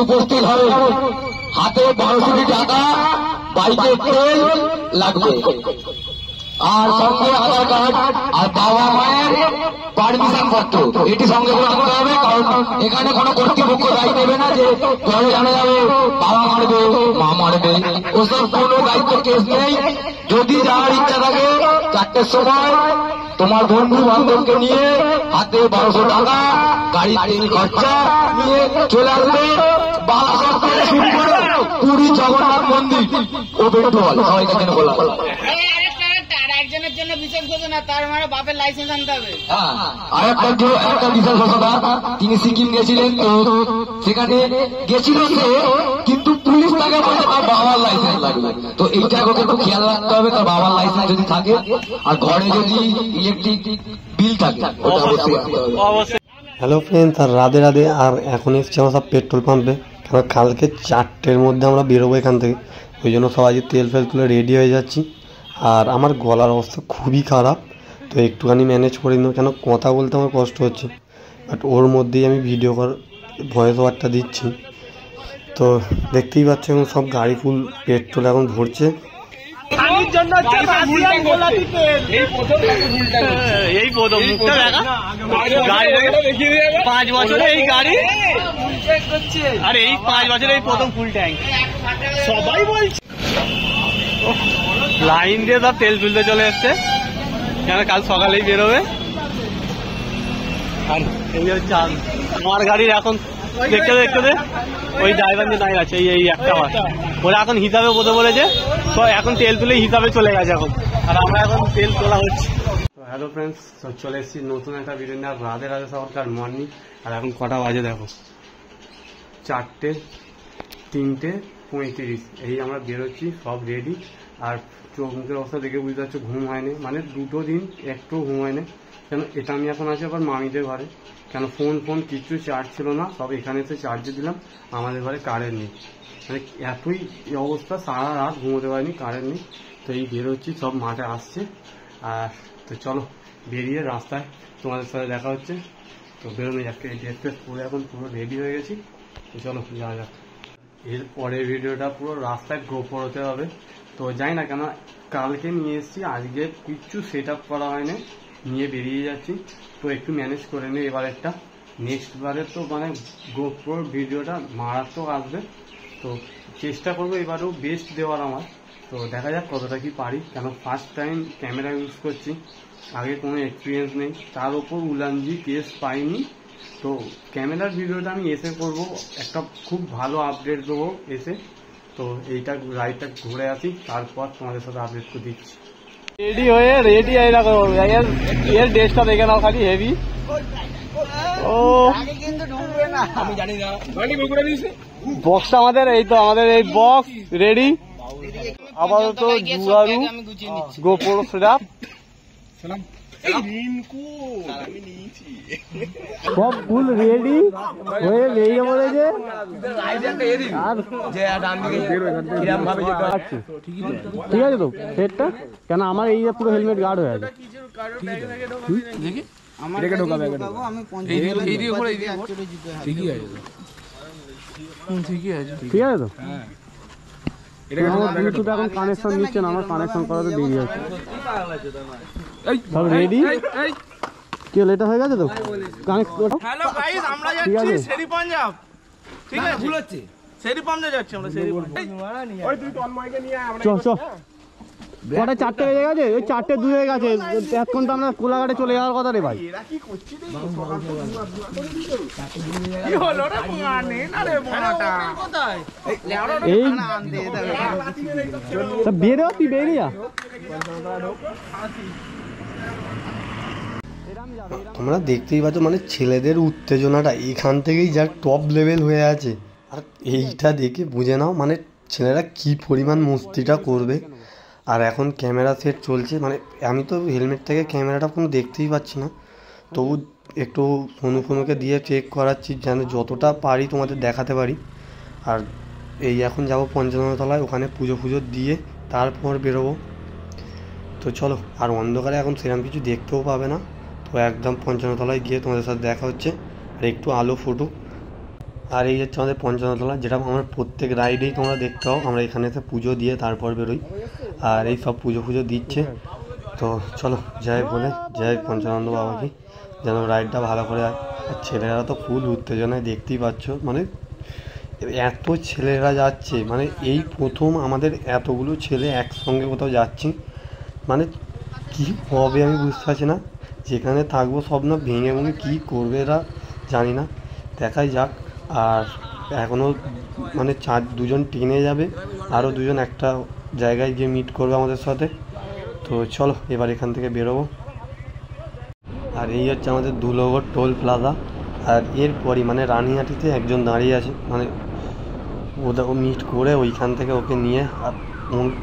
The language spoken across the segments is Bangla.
উপস্থিত হবে। হাতে 1200 টাকা, বাইকে তেল লাগবে, আর সঙ্গে আধার কার্ড আর বাবা মায়ের পারমিশন পত্র এটি সঙ্গে করে আনতে হবে। কারণ এখানে কোনো কর্তৃপক্ষ দায়ী নেবে না যে পরে জানা যাবে বাবা মারবে মা মারবে, ওসব কোনো দায়িত্ব কেস নেই। যদি যাওয়ার ইচ্ছা থাকে 4টের সময় তোমার বন্ধু বান্ধবকে নিয়ে হাতে 1200 টাকা, গাড়ির তেল খরচা নিয়ে চলে আসবে। বালাসর থেকে শুরু করে পুরী জগন্নাথ মন্দির ও বেটুয়াল সবাইকে কেন বলা একজনের জন্য বিশেষ ঘোষণা, তার মানে বাপের লাইসেন্স আনতে হবে। একটা বিশেষ ঘোষণা, তিনি সিকিম গেছিলেন, তো সেখানে গেছিল সে, কিন্তু পুলিশ তাকে বলছে তার বাবার লাইসেন্স লাগবে। তো এইটা ওকে একটু খেয়াল রাখতে হবে, তার বাবার লাইসেন্স যদি থাকে আর ঘরে যদি ইলেকট্রিক বিল থাকে ওটা অবশ্যই। হ্যালো ফ্রেন্ডস, আর রাধে রাধে। আর এখন এসছি আমরা সব পেট্রোল পাম্পে, কারণ কালকে 4টের মধ্যে আমরা বেরোবো এখান থেকে। ওই জন্য সবাই তেল ফেল তুলে রেডি হয়ে যাচ্ছি। আর আমার গলার অবস্থা খুবই খারাপ, তো একটুখানি ম্যানেজ করে নিও, কেন কথা বলতে আমার কষ্ট হচ্ছে। বাট ওর মধ্যেই আমি ভিডিও ভয়েস ওভারটা দিচ্ছি। তো দেখতেই পাচ্ছ এখন সব গাড়ি ফুল পেট্রোল এখন ভরছে। এই প্রথম মুখটা দেখা, 5 বছরে এই গাড়ি, আর এই 5 বছরে এই প্রথম ফুল ট্যাঙ্ক। সবাই বলছে লাইন দিয়ে সব তেল তুলতে চলে এসছে, কেন কাল সকালেই বেরোবে। আর এই হচ্ছে আমার গাড়ির এখন দেখতে দেখতে ওই ড্রাইভার যে নাই আছে, এই একটা বার ওরা এখন হিসাবে বলতে বলেছে, তো এখন তেল তুলে হিসাবে চলে গেছে এখন, আর আমরা এখন তেল তোলা হচ্ছে। তো হ্যালো ফ্রেন্ডস, চলে এসেছি নতুন একটা ভিডিও নিয়ে। আর রাধে রাধে সবার মর্নিং। আর এখন কটা বাজে দেখো, 3:35। এই আমরা বেরোচ্ছি, সব রেডি। আর চোখ মুখের অবস্থা দেখে বুঝতে পারছো ঘুম হয়নি, মানে 2 দিন একটু ঘুম হয়নি। কেন এটা আমি এখন আছি আবার মামিদের ঘরে, কেন ফোন কিচ্ছু চার্জ ছিল না, সব এখানে এসে চার্জে দিলাম। আমাদের ঘরে কারেন্ট নেই, মানে এতই অবস্থা, সারা রাত ঘুমোতে পারিনি, কারেন্ট নেই। তো এই বেরোচ্ছি, সব মাঠে আসছে। আর তো চলো বেরিয়ে রাস্তায় তোমাদের সাথে দেখা হচ্ছে। তো বেরোনো যাচ্ছে, এই ড্রেস ফ্রেস পরে এখন পুরো রেডি হয়ে গেছি। তো চলো যাওয়া যাক। এর পরের ভিডিওটা পুরো রাস্তায় গোপর হতে হবে। তো যাই না কেন, কালকে নিয়ে এসেছি, আজকে কিচ্ছু সেট আপ করা হয়নি, নিয়ে বেরিয়ে যাচ্ছি। তো একটু ম্যানেজ করে নিই এবার একটা, নেক্সট বারে তো মানে গোপ্রোর ভিডিওটা মারাত্মক আসবে। তো চেষ্টা করবো এবারেও বেস্ট দেওয়ার আমার। তো দেখা যাক কতটা কি পারি, কেন ফার্স্ট টাইম ক্যামেরা ইউজ করছি, আগে কোনো এক্সপিরিয়েন্স নেই, তার ওপর উলানজি কেস পাইনি। তো ক্যামেরার ভিডিওটা আমি এসে করব, একটা খুব ভালো আপডেট দেবো এসে। তো এইটা রাইডটা ঘুরে আসি, তারপর তোমাদের সাথে আপডেট করে দিচ্ছি। রেডি হয়ে রাখো, এর ড্রেসটা দেখে নাও খালি হেভি। ও আমি জানি না বক্সটা আমাদের, এই তো আমাদের এই বক্স রেডি। আপাতত জুয়ারু গোপ্রো সেটআপ সব ফুল রেডি হয়ে বেরিয়ে পড়েছে। ঠিক আছে তো সেটটা, কেন আমার এই পুরো হেলমেট গার্ড হয়ে আছে। ঠিক আছে তো, আমার ব্লুটুথ এখন কানেকশন নিচ্ছে না, আমার কানেকশন করাতে দেরি আছে। সব রেডি, কি হলো, এটা হয়ে গেছে তো কানেক্ট। হ্যালো গাইস, আমরা যাচ্ছি শেরি পাঞ্জাব। ঠিক আছে, ভুল হচ্ছে, শেরি পাঞ্জাব যাচ্ছি আমরা। শেরি ওই তুই তন্ময়কে নিয়ে আমরা চল কটা 4টে বেজে গেছে, ওই 4:02 হয়ে গেছে। এখন তো আমরা কোলাঘাটে চলে যাওয়ার কথা রে ভাই। এরা কি করছে রে, কি হলো রে, মানে না রে বোনাটা কোথায় এই বেরো, তুই বেরিয়া। তোমরা দেখতেই পাচ্ছ, মানে ছেলেদের উত্তেজনাটা এখান থেকেই যা টপ লেভেল হয়ে আছে। আর এইটা দেখে বুঝে নাও মানে ছেলেরা কি পরিমাণ মস্তিটা করবে। আর এখন ক্যামেরা সেট চলছে, মানে আমি তো হেলমেট থেকে ক্যামেরাটা কোনো দেখতেই পাচ্ছি না, তবু একটু ফোনুকে দিয়ে চেক করাচ্ছি যেন যতটা পারি তোমাদের দেখাতে পারি। আর এই এখন যাব 55 তলায়, ওখানে পুজো দিয়ে তারপর বেরোবো। তো চলো, আর অন্ধকারে এখন সেরকম কিছু দেখতেও পাবে না। তো একদম 55 তলায় গিয়ে তোমাদের সাথে দেখা হচ্ছে, আর একটু আলো ফুটুক। আর এই হচ্ছে আমাদের পঞ্চমতলা, যেটা আমরা প্রত্যেক রাইডেই তোমরা দেখতে পাও। আমরা এখানে এসে পুজো দিয়ে তারপর বেরোই, আর এই সব পুজো দিচ্ছে। তো চলো যাই বলে যাই পঞ্চানন্দ বাবাকে, যেন রাইডটা ভালো করে হয়। আর ছেলেরা তো ফুল উত্তেজনায়, দেখতেই পাচ্ছ, মানে এত ছেলেরা যাচ্ছে, মানে এই প্রথম আমাদের এতগুলো ছেলে একসঙ্গে কোথাও যাচ্ছি, মানে কী হবে আমি বুঝতে পারছি না। যেখানে থাকবো সব না ভেঙে ভেঙে কী করবে এরা জানি না, দেখাই যাক। আর এখনও মানে দুজন ট্রেনে যাবে, আরও দুজন একটা জায়গায় গিয়ে মিট করবে আমাদের সাথে। তো চলো এবার এখান থেকে বেরোবো। আর এই হচ্ছে আমাদের দুলগড় টোল প্লাজা। আর এরপরই মানে রানিহাটিতে একজন দাঁড়িয়ে আছে, মানে ওটা মিট করে ওইখান থেকে ওকে নিয়ে। আর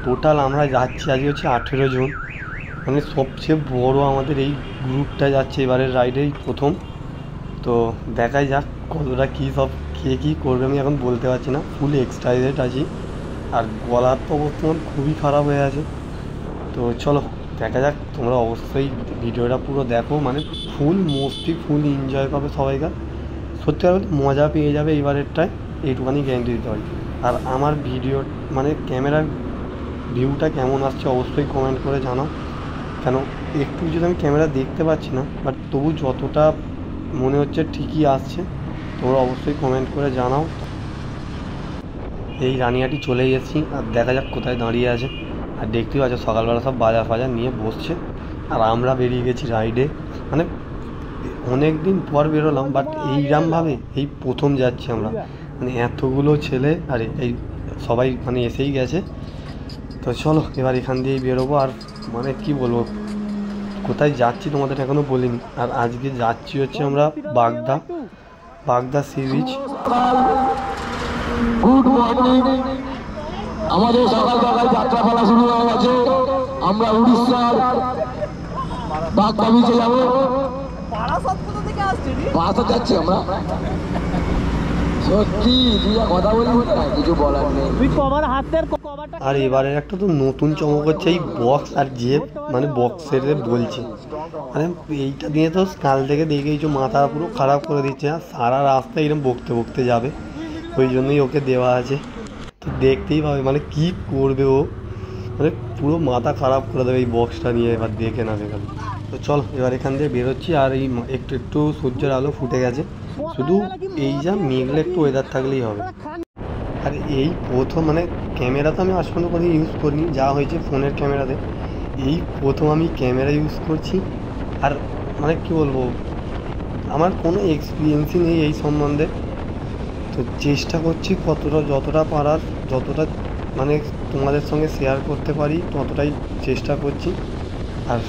টোটাল আমরা যাচ্ছি আজকে হচ্ছে 18 জন, মানে সবচেয়ে বড় আমাদের এই গ্রুপটা যাচ্ছে এবারের রাইডেই প্রথম। তো দেখাই যাক কতটা কী সব খেয়ে কী করবে আমি এখন বলতে পারছি না, ফুল এক্সাইটেড আছি। আর গলার তো অবস্থা খুবই খারাপ হয়ে আছে। তো চলো দেখা যাক, তোমরা অবশ্যই ভিডিওটা পুরো দেখো, মানে ফুল মস্তি ফুল এনজয় পাবে সবাইকার, সত্যি মজা পেয়ে যাবে এবারেরটায়, এইটুখানি গ্যারান্টি দিতে পারি। আর আমার ভিডিও মানে ক্যামেরার ভিউটা কেমন আসছে অবশ্যই কমেন্ট করে জানাও, কেন একটু যদি আমি ক্যামেরা দেখতে পাচ্ছি না, বাট তবু যতটা মনে হচ্ছে ঠিকই আসছে, তোমরা অবশ্যই কমেন্ট করে জানাও। এই রানিহাটি চলে এসেছি, আর দেখা যাক কোথায় দাঁড়িয়ে আছে। আর দেখতেই পাচ্ছ সকালবেলা সব বাজার ফাজার নিয়ে বসছে, আর আমরা বেরিয়ে গেছি রাইডে। মানে অনেক দিন পর বেরোলাম, বাট এইরকমভাবে এই প্রথম যাচ্ছি আমরা, মানে এতগুলো ছেলে, আর এই সবাই মানে এসেই গেছে। তো চলো এবার এখান দিয়েই বেরোবো। আর মানে কি বলবো, কোথায় যাচ্ছি তোমাদের এখনও বলিনি। আর আজকে যাচ্ছি হচ্ছে আমরা বাগদা সি বিচ। গুড মর্নিং, আমাদের সকাল সকাল যাত্রা ফেলা শুরু হয়ে গেছে। আমরা উড়িষ্যার বাগদা বিচে যাবো। বাসে যাচ্ছি আমরা, সত্যি কথা বলি না, কিছু বলার নেই। আর এবারের একটা তো নতুন চমক হচ্ছে এই বক্স আর জেব, মানে বক্সের বলছি, মানে এইটা দিয়ে তো কাল থেকে দেখেইছো মাথা পুরো খারাপ করে দিচ্ছে। আর সারা রাস্তা এরকম বকতে যাবে, ওই জন্যই ওকে দেওয়া আছে। তো দেখতেই পাবে মানে কি করবে ও, মানে পুরো মাথা খারাপ করে দেবে এই বক্সটা নিয়ে, এবার দেখে না দেখাবে। তো চলো এবার এখান থেকে বেরোচ্ছি। আর এই একটু সূর্যের আলো ফুটে গেছে, শুধু এই যা মেঘলে একটু ওয়েদার থাকলেই হবে। আর এই প্রথম মানে ক্যামেরা তো আমি আজ পর্যন্ত কোনো ইউজ করিনি, যা হয়েছে ফোনের ক্যামেরাতে, এই প্রথম আমি ক্যামেরা ইউজ করছি। আর মানে কি বলবো, আমার কোনো এক্সপিরিয়েন্সই নেই এই সম্বন্ধে। তো চেষ্টা করছি যতটা পারার, যতটা মানে তোমাদের সঙ্গে শেয়ার করতে পারি ততটাই চেষ্টা করছি। আর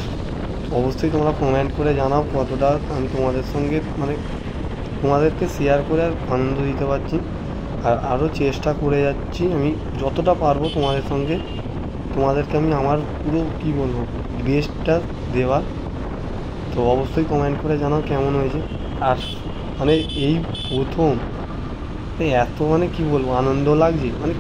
অবশ্যই তোমরা কমেন্ট করে জানাও কতটা আমি তোমাদের সঙ্গে মানে তোমাদেরকে শেয়ার করে আর আনন্দ দিতে পারছি। আর আরও চেষ্টা করে যাচ্ছি আমি যতটা পারবো তোমাদেরকে আমি আমার পুরো কী বলবো বেস্টটা দেওয়ার। তো অবশ্যই কমেন্ট করে জানাও কেমন হয়েছে। আর মানে এই প্রথম এত মানে কি বলবো আনন্দ লাগছে, মানে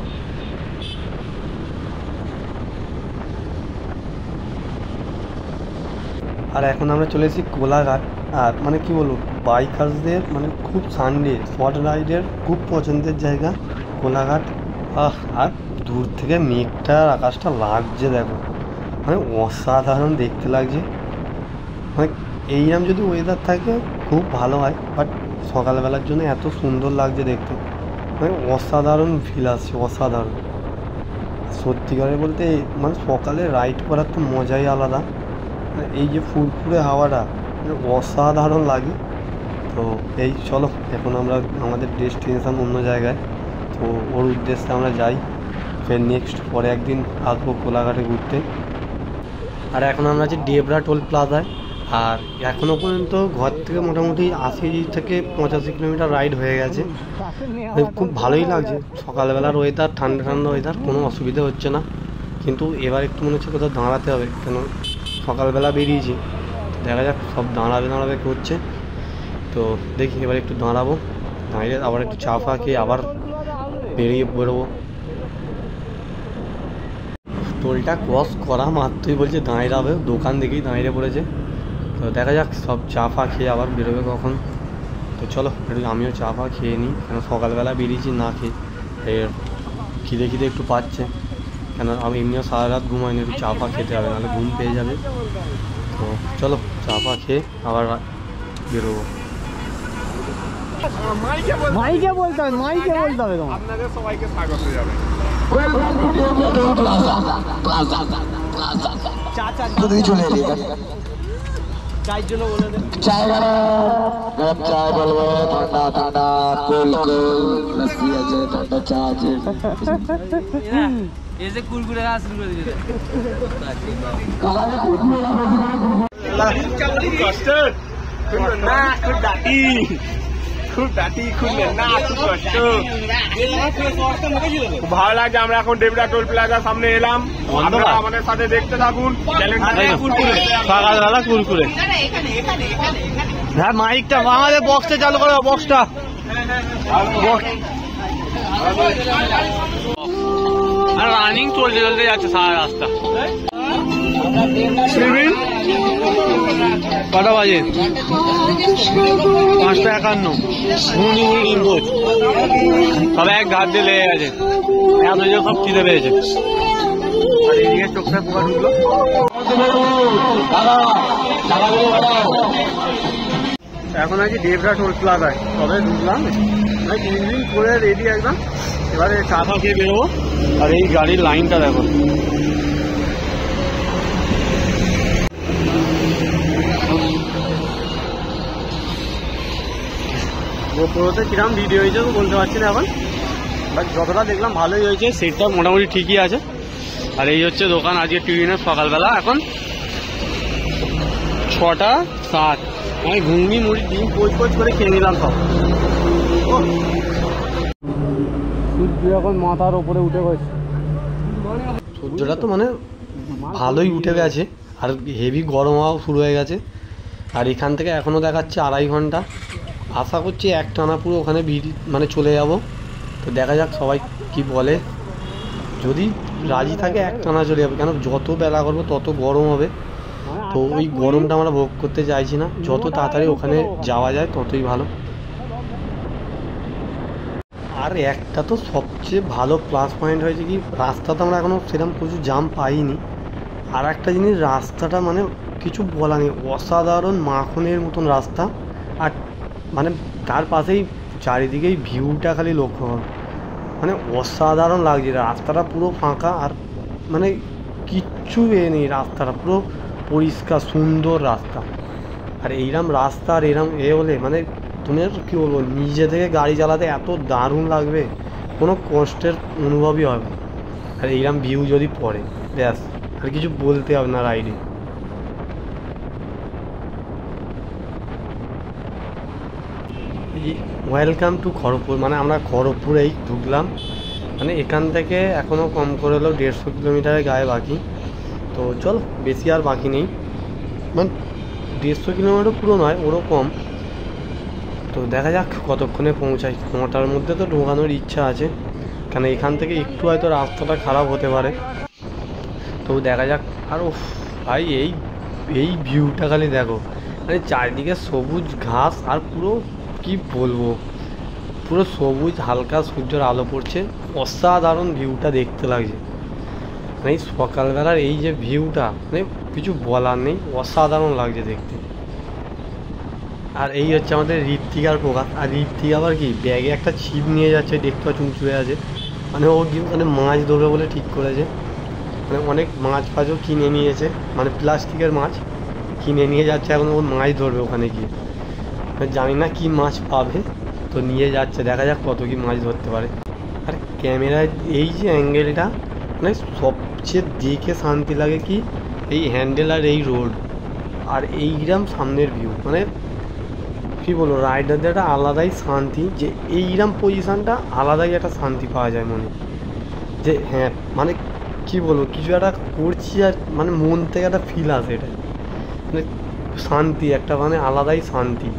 আর এখন আমরা চলে এসেছি কোলাঘাট। আর মানে কি বলবো বাইকার্সদের মানে খুব সানডে শর্ট রাইডের খুব পছন্দের জায়গা কোলাঘাট। আর দূর থেকে মেঘটা আর আকাশটা লাগছে দেখো, মানে অসাধারণ দেখতে লাগছে। মানে এইরকম যদি ওয়েদার থাকে খুব ভালো হয়, বাট সকালবেলার জন্য এত সুন্দর লাগছে দেখতে, মানে অসাধারণ ফিল আসছে, অসাধারণ সত্যিকারে বলতে। মানে সকালে রাইড করার তো মজাই আলাদা, এই যে ফুরফুরে হাওয়াটা মানে অসাধারণ লাগে। তো এই চলো এখন আমরা আমাদের ডেস্টিনেশন অন্য জায়গায়, তো ওর উদ্দেশ্যে আমরা যাই, ফের নেক্সট পরে একদিন আসবো কোলাঘাটে ঘুরতে। আর এখন আমরা আছি ডেবরা টোল প্লাজায়। আর এখনও পর্যন্ত ঘর থেকে মোটামুটি 80 থেকে 85 কিলোমিটার রাইড হয়ে গেছে। খুব ভালোই লাগছে, সকালবেলার ওয়েদার ঠান্ডা ওয়েদার, কোনো অসুবিধা হচ্ছে না। কিন্তু এবার একটু মনে হচ্ছে কোথাও দাঁড়াতে হবে, কেন সকালবেলা বেরিয়েছি, দেখা যাক সব দাঁড়াবে করছে। তো দেখি এবার একটু দাঁড়াবো, দাঁড়িয়ে আবার একটু চা ফা খেয়ে আবার বেরোবো। টোলটা ক্রস করা মাত্রই বলছে দাঁড়িয়ে হবে, দোকান দেখেই দাঁড়িয়ে পড়েছে। তো দেখা যাক সব চা ফা খেয়ে আবার বেরোবে কখন। তো তো চলো একটু আমিও চা ফা খেয়ে নিই, কেন সকালবেলা বেরিয়েছি না খেয়ে, এর খিদে খিদে একটু পাচ্ছে, কেন আমি এমনিও সারা রাত ঘুমাইনি, একটু চা ফা খেতে হবে, নাহলে ঘুম পেয়ে যাবে। তো চলো চা ফা খেয়ে আবার বেরোবো। মাইকে বলতে হবে, মাইকে বলতে হবে তোমার। আপনাদের সবাইকে স্বাগত জানাই। চলে এলি চায়ের জন্য বলে দে। চায় গরম চায় বলবো, ঠান্ডা ঠান্ডা কোল কোল লস্যি আছে, ঠান্ডা চা আছে। এসে কুরকুরে খাওয়া শুরু করে দিয়েছে। খুব ভালো লাগছে। আমরা এখন দেবরা টোল প্লাজার সামনে এলাম, আপনারা আমাদের সাথে দেখতে থাকুন। সকালবেলা কুরকুরে। হ্যাঁ মাইকটা আমাদের বক্সটা চালু করো, বক্সটা। আর রানিং চলতে চলতে যাচ্ছে সারা রাস্তা। কটা বাজে? 5:51। সব এক ঘাট দিয়ে লেগে গেছে, এত যে সব খিদে পেয়েছে। আর এদিকে চোখটা পোকা ঢুকলো। এখন আছি দেবরা টোল প্লাজায়, তবে ঢুকলাম, ক্লিন করে রেডি একদম। এবারে চা ফা খেয়ে বেরোবো। আর এই গাড়ির লাইনটা দেখো, গোপ্রোতে কিরম ভিডিও হয়েছে তো বলতে পারছি না এখন, বাট যতটা দেখলাম ভালোই হয়েছে, সেটটা মোটামুটি ঠিকই আছে। আর এই হচ্ছে দোকান আজকে টিউরিনের সকালবেলা। এখন 6:07। আমি ঘুগনি মুড়ি ডিম কোচ করে খেয়ে নিলাম সব। সূর্য এখন মাথার ওপরে উঠে গেছে, সূর্যটা তো মানে ভালোই উঠে গেছে, আর হেভি গরম হওয়া শুরু হয়ে গেছে। আর এখান থেকে এখনও দেখাচ্ছে 2.5 ঘন্টা। আশা করছি একটানা পুরো ওখানে মানে চলে যাব। তো দেখা যাক সবাই কি বলে, যদি রাজি থাকে একটানা চলে যাবে, কেন যত বেলা করবো তত গরম হবে। তো ওই গরমটা আমরা ভোগ করতে চাইছি না, যত তাড়াতাড়ি ওখানে যাওয়া যায় ততই ভালো। আর একটা তো সবচেয়ে ভালো প্লাস পয়েন্ট হয়েছে কি, রাস্তাতে আমরা এখনও সেরকম প্রচুর জাম পাইনি। আর একটা জিনিস, রাস্তাটা মানে কিছু বলা নেই, অসাধারণ মাখনের মতন রাস্তা। আর মানে তার পাশেই চারিদিকেই ভিউটা খালি লক্ষ্য করো, মানে অসাধারণ লাগছে। রাস্তাটা পুরো ফাঁকা, আর মানে কিচ্ছু নেই, রাস্তাটা পুরো পরিষ্কার সুন্দর রাস্তা। আর এইরকম রাস্তা আর এরম হলে মানে তুমি আর কী বলবো, নিজে থেকে গাড়ি চালাতে এত দারুণ লাগবে, কোনো কষ্টের অনুভবই হবে। আর এইরকম ভিউ যদি পড়ে, ব্যাস আর কিছু বলতে হবে না রাইডে। ওয়েলকাম টু খড়গপুর, মানে আমরা খড়গপুরেই ঢুকলাম। মানে এখান থেকে এখনও কম করে হলেও 150 কিলোমিটারের গায়ে বাকি। তো চল, বেশি আর বাকি নেই, মানে 150 কিলোমিটার পুরো নয়, ওরও কম। তো দেখা যাক কতক্ষণে পৌঁছাই। 9টার মধ্যে তো ঢোকানোর ইচ্ছা আছে, কেন এখান থেকে একটু হয়তো রাস্তাটা খারাপ হতে পারে। তো দেখা যাক। আর ও ভাই, এই ভিউটা খালি দেখো, মানে চারিদিকে সবুজ ঘাস, আর পুরো কি বলবো, পুরো সবুজ, হালকা সূর্যের আলো পড়ছে, অসাধারণ ভিউটা দেখতে লাগছে। মানে সকালবেলার এই যে ভিউটা, মানে কিছু বলার নেই, অসাধারণ লাগছে দেখতে। আর এই হচ্ছে আমাদের ঋত্বিকার প্রকাশ। আর ঋত্বিক আবার কি ব্যাগে একটা ছিপ নিয়ে যাচ্ছে, দেখতে পাচ্ছি উঁচু হয়ে আছে, মানে ও কি মানে মাছ ধরবে বলে ঠিক করেছে। মানে অনেক মাছ ফাছও কিনে নিয়েছে, মানে প্লাস্টিকের মাছ কিনে নিয়ে যাচ্ছে, এখন ও মাছ ধরবে ওখানে গিয়ে। জানি না কি মাছ পাবে, তো নিয়ে যাচ্ছে, দেখা যাক কত কি মাছ ধরতে পারে। আর ক্যামেরায় এই যে অ্যাঙ্গেলটা, মানে সবচেয়ে দেখে শান্তি লাগে কি, এই হ্যান্ডেল আর এই রোড আর এইরকম সামনের ভিউ, মানে কী বলবো, রাইডারদের একটা আলাদাই শান্তি, যে এইরকম পজিশানটা আলাদাই একটা শান্তি পাওয়া যায় মনে, যে হ্যাঁ মানে কী বলবো, কিছু একটা করছি আর মানে মন থেকে একটা ফিল আসে, এটা মানে শান্তি, একটা মানে আলাদাই শান্তি।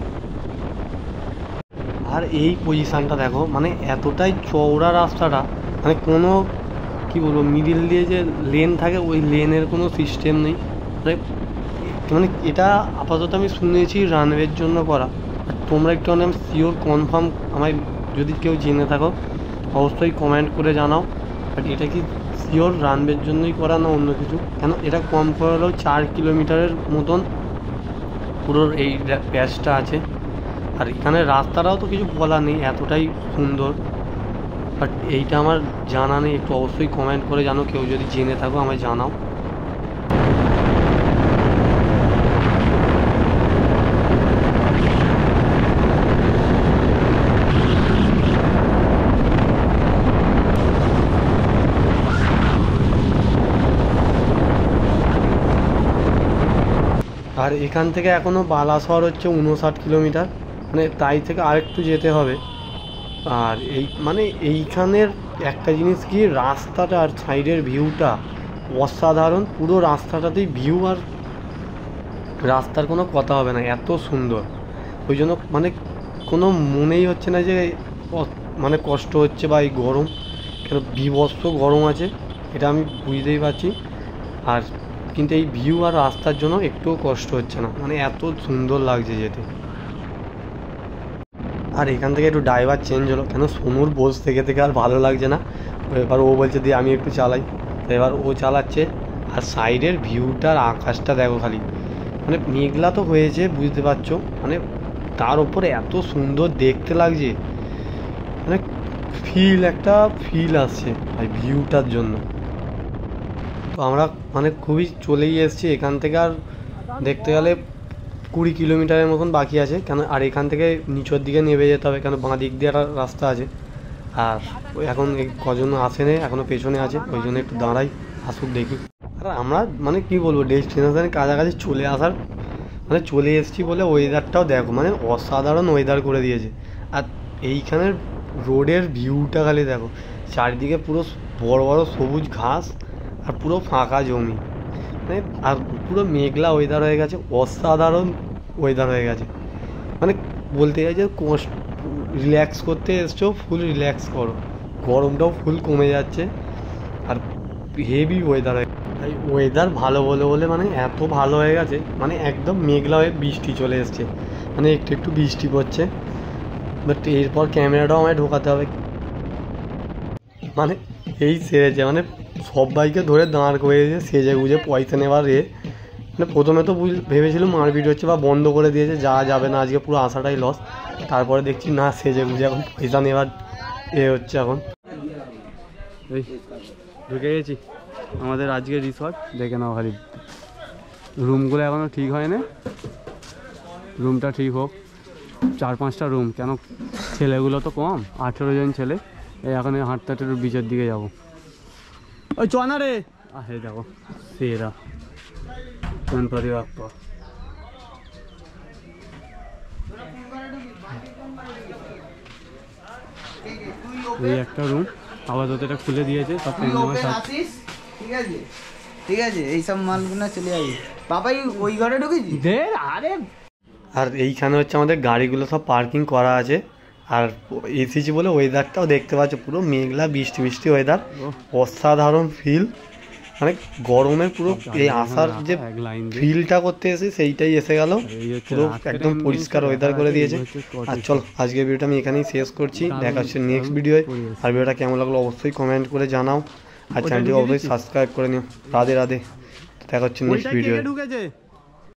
আর এই পজিশানটা দেখো, মানে এতটাই চওড়া রাস্তাটা, মানে কোনো কী বলবো, মিডিল দিয়ে যে লেন থাকে, ওই লেনের কোনো সিস্টেম নেই। মানে এটা আপাতত আমি শুনেছি রানওয়ের জন্য করা, তোমরা একটু আমি শিওর কনফার্ম আমায় যদি কেউ জেনে থাকো অবশ্যই কমেন্ট করে জানাও। বাট এটা কি শিওর রানওয়ের জন্যই করা না অন্য কিছু? কেন এটা কম করে হলেও 4 কিলোমিটারের মতন পুরো এই প্যাচটা আছে। আর এখানে রাস্তাটাও তো কিছু বলা নেই, এতটাই সুন্দর। বাট এইটা আমার জানা নেই, একটু অবশ্যই কমেন্ট করে জানো, কেউ যদি জেনে থাকো আমায় জানাও। আর এখান থেকে এখনও বালাসর হচ্ছে 59 কিলোমিটার, মানে তাই থেকে আরেকটু যেতে হবে। আর এইখানের একটা জিনিস কি, রাস্তাটা আর সাইডের ভিউটা অসাধারণ। পুরো রাস্তাটাতেই ভিউ, আর রাস্তার কোনো কথা হবে না, এত সুন্দর। ওই জন্য কোনো মনেই হচ্ছে না যে কষ্ট হচ্ছে বা এই গরম, কেন বিভৎস গরম আছে এটা আমি বুঝতেই পারছি। আর কিন্তু এই ভিউ আর রাস্তার জন্য একটুও কষ্ট হচ্ছে না, এত সুন্দর লাগছে যেতে। আর এখান থেকে একটু ড্রাইভার চেঞ্জ হলো, কেন সোনুর বোস থেকে আর ভালো লাগছে না। এবার ও বলছে দিয়ে আমি একটু চালাই, এবার ও চালাচ্ছে। আর সাইডের ভিউটার আকাশটা দেখো খালি, মেঘলা তো হয়েছে বুঝতে পারছো, তার উপরে এত সুন্দর দেখতে লাগছে, একটা ফিল আসছে এই ভিউটার জন্য। তো আমরা খুবই চলেই এসেছি এখান থেকে। আর দেখতে গেলে 20 কিলোমিটারের মতন বাকি আছে, কেন আর এখান থেকে নিচের দিকে নেমে যেতে হবে, কেন বাঁ দিক দিয়ে একটা রাস্তা আছে। আর এখন কজন আসেনি, এখনও পেছনে আছে, ওই জন্য একটু দাঁড়াই, আসুক দেখি। আর আমরা কি বলবো, ডেস্টিনেশনের কাছাকাছি চলে আসার চলে এসেছি বলে ওয়েদারটাও দেখো, অসাধারণ ওয়েদার করে দিয়েছে। আর এইখানের রোডের ভিউটা খালি দেখো, চারিদিকে পুরো বড় বড় সবুজ ঘাস আর পুরো ফাঁকা জমি, আর পুরো মেঘলা ওয়েদার হয়ে গেছে, অসাধারণ ওয়েদার হয়ে গেছে। বলতে চাই যে রিল্যাক্স করতে এসছো, ফুল রিল্যাক্স করো, গরমটাও ফুল কমে যাচ্ছে। আর হেভি ওয়েদার হয়ে, ওয়েদার ভালো বলে এত ভালো হয়ে গেছে, একদম মেঘলা হয়ে বৃষ্টি চলে এসছে, একটু একটু বৃষ্টি পড়ছে। বাট এরপর ক্যামেরাটাও আমায় ঢোকাতে হবে, এই সেরেছে, সবাইকে ধরে দাঁড় করিয়েছে সেজে গুজে পয়সা নেওয়ার প্রথমে তো ভেবেছিলাম মারপিট হচ্ছে বা বন্ধ করে দিয়েছে, যা যাবে না আজকে, পুরো আশাটাই লস। তারপরে দেখছি না, সেজে গুজে এখন পয়সা নেওয়ার হচ্ছে। এখন এই ঢুকে গেছি আমাদের আজকে রিসর্ট, দেখে নাও খালি। রুমগুলো এখনও ঠিক হয় না, রুমটা ঠিক হোক। 4-5টা রুম, কেন ছেলেগুলো তো কম, 18 জন ছেলে। এখন হাঁটতে হাঁটতে বিচের দিকে যাবো। ওই চনা রে, আহে দেখো সেরা গণপতি বাপ্পা। এই একটা রুম আপাতত এটা খুলে দিয়েছে, সব ঠিক আছে, এইসব মালগুলো চলে যাবে। বাবাই ওই ঘরে ঢুকেছি। আর এইখানে হচ্ছে আমাদের গাড়িগুলো সব পার্কিং করা আছে। আর এসেছি বলে ওয়েদারটাও দেখতে পাচ্ছ, পুরো মেঘলা বৃষ্টি বৃষ্টি ওয়েদার, অসাধারণ ফিল। গরমের পুরো এই আসার যে ফিলটা করতে এসে সেইটাই এসে গেল, পুরো একদম পরিষ্কার ওয়েদার করে দিয়েছে। আর চল আজকের ভিডিওটা আমি এখানেই শেষ করছি, দেখা হচ্ছে নেক্সট ভিডিওয়। আর ভিডিওটা কেমন লাগলো অবশ্যই কমেন্ট করে জানাও, আর চ্যানেলটি অবশ্যই সাবস্ক্রাইব করে নিও। রাধে রাধে, দেখা হচ্ছে নেক্সট ভিডিও।